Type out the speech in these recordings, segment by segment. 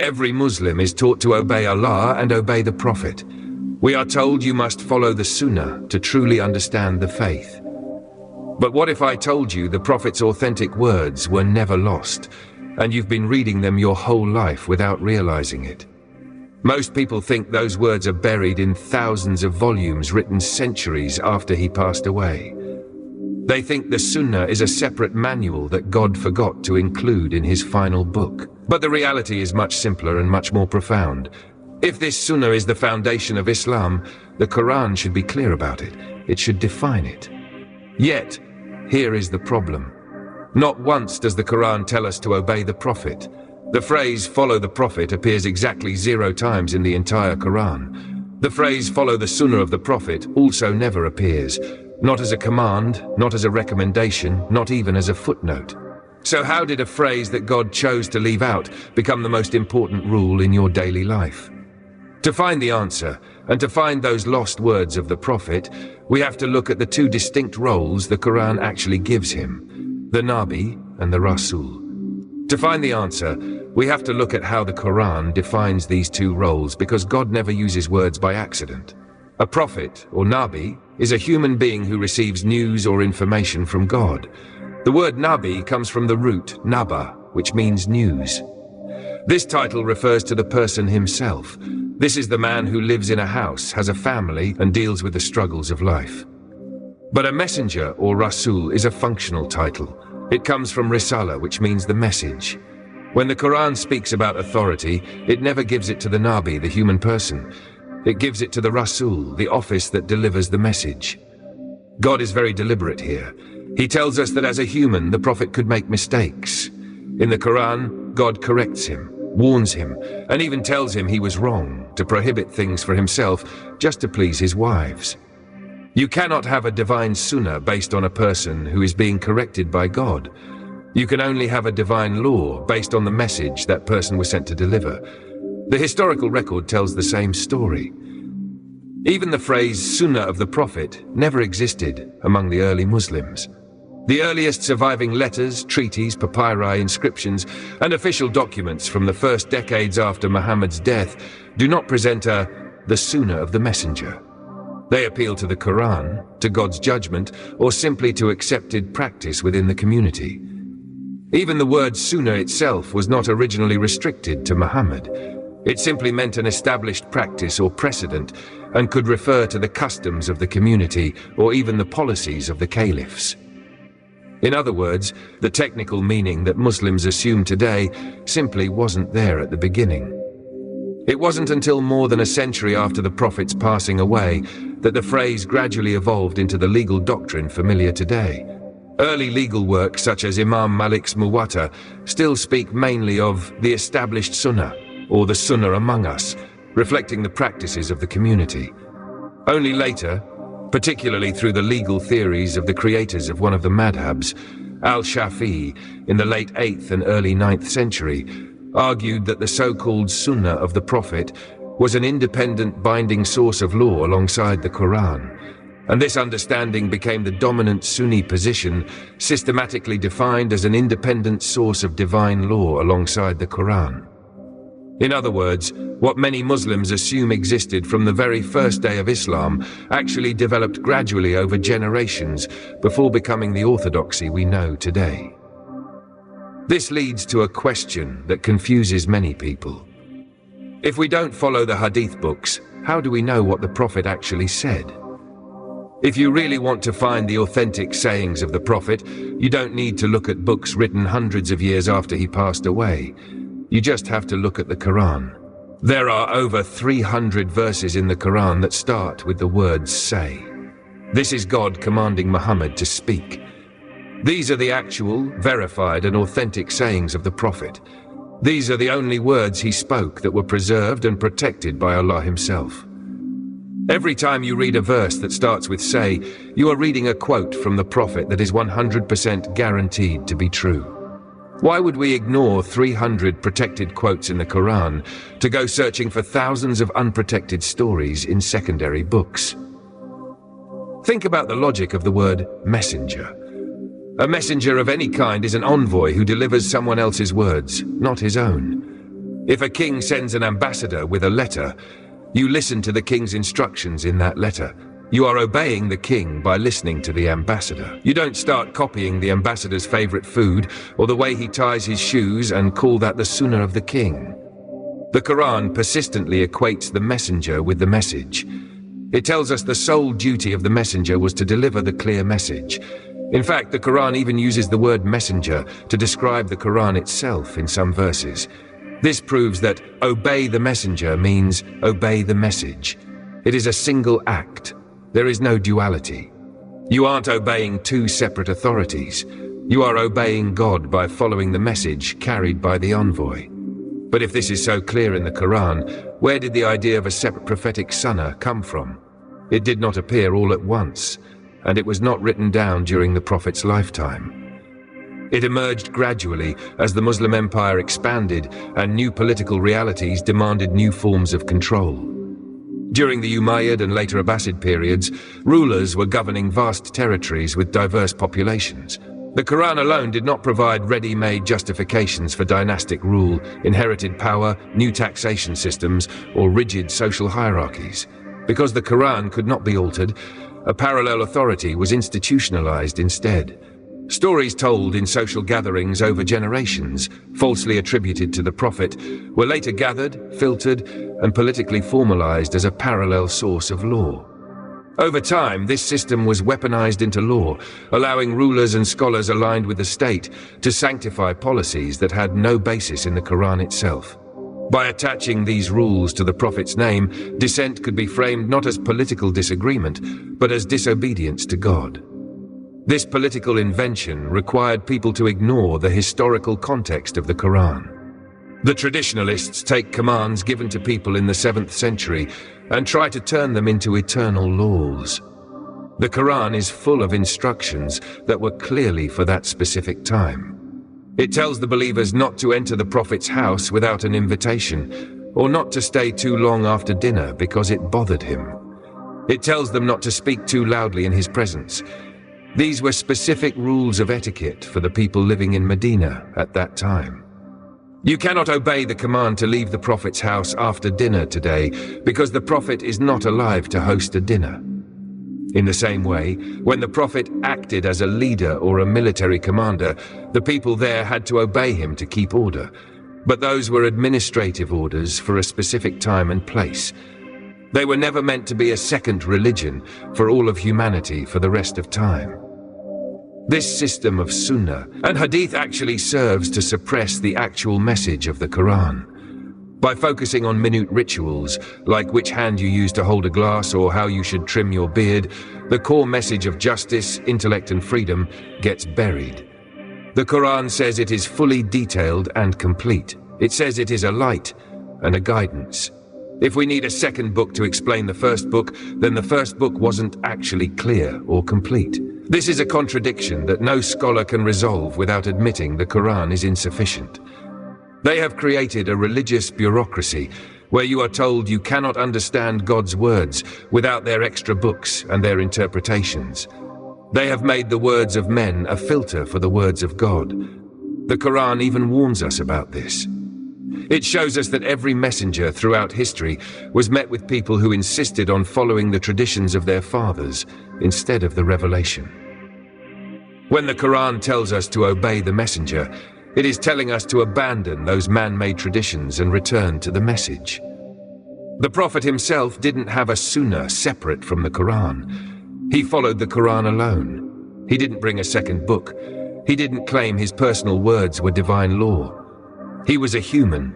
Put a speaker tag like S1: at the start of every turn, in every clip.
S1: Every Muslim is taught to obey Allah and obey the Prophet. We are told you must follow the Sunnah to truly understand the faith. But what if I told you the Prophet's authentic words were never lost, and you've been reading them your whole life without realizing it? Most people think those words are buried in thousands of volumes written centuries after he passed away. They think the Sunnah is a separate manual that God forgot to include in his final book. But the reality is much simpler and much more profound. If this Sunnah is the foundation of Islam, the Quran should be clear about it. It should define it. Yet, here is the problem. Not once does the Quran tell us to obey the Prophet. The phrase "follow the Prophet" appears exactly 0 times in the entire Quran. The phrase "follow the Sunnah of the Prophet" also never appears, not as a command, not as a recommendation, not even as a footnote. So how did a phrase that God chose to leave out become the most important rule in your daily life? To find the answer, and to find those lost words of the Prophet, we have to look at the 2 distinct roles the Quran actually gives him, the Nabi and the Rasul. To find the answer, we have to look at how the Quran defines these 2 roles, because God never uses words by accident. A prophet, or Nabi, is a human being who receives news or information from God. The word Nabi comes from the root Naba, which means news. This title refers to the person himself. This is the man who lives in a house, has a family, and deals with the struggles of life. But a messenger, or Rasool, is a functional title. It comes from Risala, which means the message. When the Quran speaks about authority, it never gives it to the Nabi, the human person. It gives it to the Rasool, the office that delivers the message. God is very deliberate here. He tells us that as a human, the Prophet could make mistakes. In the Quran, God corrects him, warns him, and even tells him he was wrong, to prohibit things for himself, just to please his wives. You cannot have a divine Sunnah based on a person who is being corrected by God. You can only have a divine law based on the message that person was sent to deliver. The historical record tells the same story. Even the phrase Sunnah of the Prophet never existed among the early Muslims. The earliest surviving letters, treaties, papyri, inscriptions, and official documents from the first decades after Muhammad's death do not present the Sunnah of the Messenger. They appeal to the Quran, to God's judgment, or simply to accepted practice within the community. Even the word Sunnah itself was not originally restricted to Muhammad. It simply meant an established practice or precedent, and could refer to the customs of the community or even the policies of the caliphs. In other words, the technical meaning that Muslims assume today simply wasn't there at the beginning. It wasn't until more than a century after the Prophet's passing away that the phrase gradually evolved into the legal doctrine familiar today. Early legal works such as Imam Malik's Muwatta still speak mainly of the established Sunnah, or the Sunnah among us, reflecting the practices of the community. Only later, particularly through the legal theories of the creators of one of the madhabs, al-Shafi'i, in the late 8th and early 9th century, argued that the so-called Sunnah of the Prophet was an independent binding source of law alongside the Quran, and this understanding became the dominant Sunni position, systematically defined as an independent source of divine law alongside the Quran. In other words, what many Muslims assume existed from the very first day of Islam actually developed gradually over generations before becoming the orthodoxy we know today. This leads to a question that confuses many people. If we don't follow the Hadith books, how do we know what the Prophet actually said? If you really want to find the authentic sayings of the Prophet, you don't need to look at books written hundreds of years after he passed away. You just have to look at the Quran. There are over 300 verses in the Quran that start with the words "say." This is God commanding Muhammad to speak. These are the actual, verified, and authentic sayings of the Prophet. These are the only words he spoke that were preserved and protected by Allah himself. Every time you read a verse that starts with "say," you are reading a quote from the Prophet that is 100% guaranteed to be true. Why would we ignore 300 protected quotes in the Quran to go searching for thousands of unprotected stories in secondary books? Think about the logic of the word messenger. A messenger of any kind is an envoy who delivers someone else's words, not his own. If a king sends an ambassador with a letter, you listen to the king's instructions in that letter. You are obeying the king by listening to the ambassador. You don't start copying the ambassador's favorite food or the way he ties his shoes and call that the Sunnah of the king. The Quran persistently equates the messenger with the message. It tells us the sole duty of the messenger was to deliver the clear message. In fact, the Quran even uses the word messenger to describe the Quran itself in some verses. This proves that obey the messenger means obey the message. It is a single act. There is no duality. You aren't obeying two separate authorities. You are obeying God by following the message carried by the envoy. But if this is so clear in the Quran, where did the idea of a separate prophetic Sunnah come from? It did not appear all at once, and it was not written down during the Prophet's lifetime. It emerged gradually as the Muslim empire expanded and new political realities demanded new forms of control. During the Umayyad and later Abbasid periods, rulers were governing vast territories with diverse populations. The Quran alone did not provide ready-made justifications for dynastic rule, inherited power, new taxation systems, or rigid social hierarchies. Because the Quran could not be altered, a parallel authority was institutionalized instead. Stories told in social gatherings over generations, falsely attributed to the Prophet, were later gathered, filtered, and politically formalized as a parallel source of law. Over time, this system was weaponized into law, allowing rulers and scholars aligned with the state to sanctify policies that had no basis in the Quran itself. By attaching these rules to the Prophet's name, dissent could be framed not as political disagreement, but as disobedience to God. This political invention required people to ignore the historical context of the Quran. The traditionalists take commands given to people in the 7th century and try to turn them into eternal laws. The Quran is full of instructions that were clearly for that specific time. It tells the believers not to enter the Prophet's house without an invitation, or not to stay too long after dinner because it bothered him. It tells them not to speak too loudly in his presence. These were specific rules of etiquette for the people living in Medina at that time. You cannot obey the command to leave the Prophet's house after dinner today because the Prophet is not alive to host a dinner. In the same way, when the Prophet acted as a leader or a military commander, the people there had to obey him to keep order. But those were administrative orders for a specific time and place. They were never meant to be a second religion for all of humanity for the rest of time. This system of Sunnah and Hadith actually serves to suppress the actual message of the Quran. By focusing on minute rituals, like which hand you use to hold a glass or how you should trim your beard, the core message of justice, intellect and freedom gets buried. The Quran says it is fully detailed and complete. It says it is a light and a guidance. If we need a second book to explain the first book, then the first book wasn't actually clear or complete. This is a contradiction that no scholar can resolve without admitting the Quran is insufficient. They have created a religious bureaucracy where you are told you cannot understand God's words without their extra books and their interpretations. They have made the words of men a filter for the words of God. The Quran even warns us about this. It shows us that every messenger throughout history was met with people who insisted on following the traditions of their fathers instead of the revelation. When the Quran tells us to obey the messenger, it is telling us to abandon those man-made traditions and return to the message. The Prophet himself didn't have a sunnah separate from the Quran. He followed the Quran alone. He didn't bring a second book. He didn't claim his personal words were divine law. He was a human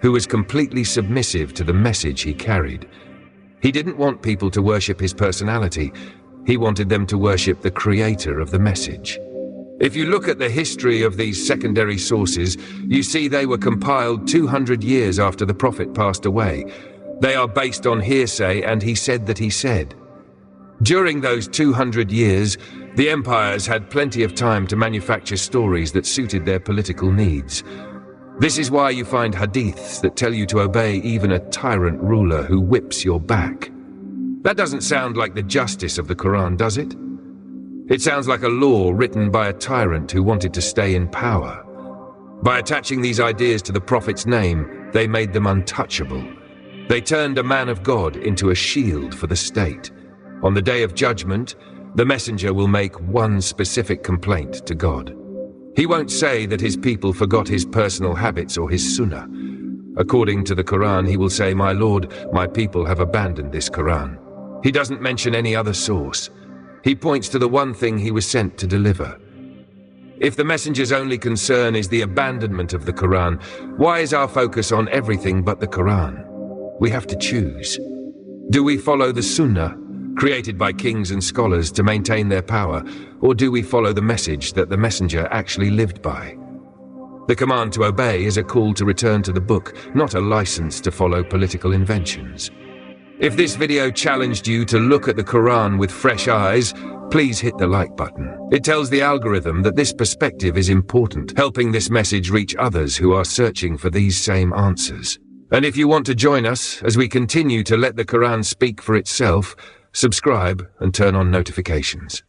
S1: who was completely submissive to the message he carried. He didn't want people to worship his personality. He wanted them to worship the creator of the message. If you look at the history of these secondary sources, you see they were compiled 200 years after the Prophet passed away. They are based on hearsay and he said that he said. During those 200 years, the empires had plenty of time to manufacture stories that suited their political needs. This is why you find hadiths that tell you to obey even a tyrant ruler who whips your back. That doesn't sound like the justice of the Quran, does it? It sounds like a law written by a tyrant who wanted to stay in power. By attaching these ideas to the Prophet's name, they made them untouchable. They turned a man of God into a shield for the state. On the day of judgment, the messenger will make one specific complaint to God. He won't say that his people forgot his personal habits or his Sunnah. According to the Quran, he will say, "My Lord, my people have abandoned this Quran." He doesn't mention any other source. He points to the one thing he was sent to deliver. If the messenger's only concern is the abandonment of the Quran, why is our focus on everything but the Quran? We have to choose. Do we follow the Sunnah, created by kings and scholars to maintain their power, or do we follow the message that the messenger actually lived by? The command to obey is a call to return to the book, not a license to follow political inventions. If this video challenged you to look at the Quran with fresh eyes, please hit the like button. It tells the algorithm that this perspective is important, helping this message reach others who are searching for these same answers. And if you want to join us as we continue to let the Quran speak for itself, subscribe and turn on notifications.